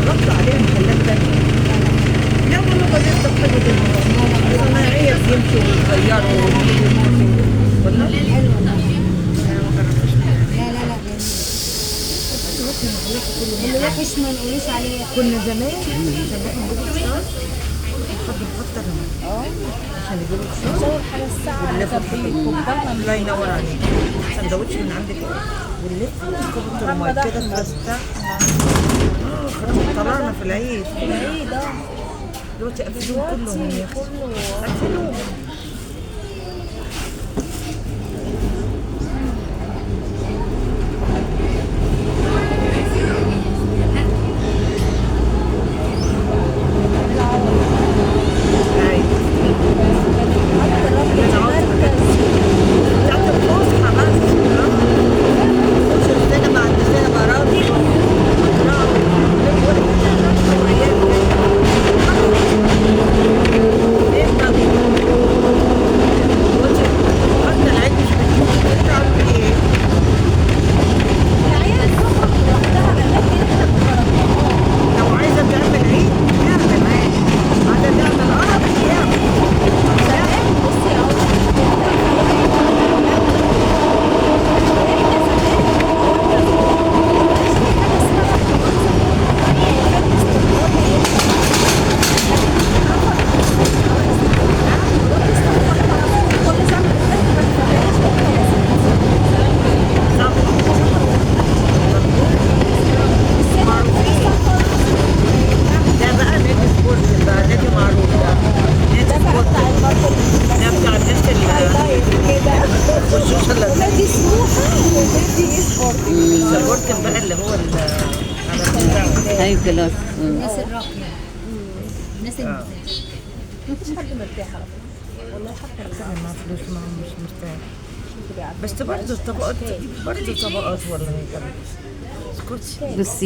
جربت عليها محلات تانية. لا والله بجد حلو جدا. صناعية بيمشوا ويغيروا والله حلو والله. أنا ما جربتش منها. لا لا لا جميل. اللي وحش ما نقولوش عليه. كنا زمان عشان نروح نجيب الفطار نحط نفطر عشان نجيب الفطار تصور حاجة الساعة اللي كان بيكبرنا الله ينور عليك. سندوتش من عندك ونلف ونكب الماء كده فستا. خلاص طلعنا في العيد. العيد دلوقتي قفلوهم كلهم يا اختي. قفلوهم. البورتن بقى اللي هو هاي خلاص. الناس الراقية. الناس مفيش حد مرتاح على فكرة والله، حتى لو مع فلوس معهم مش مرتاح. بس برضه الطبقات برضه طبقات والله. اسكتي. بصي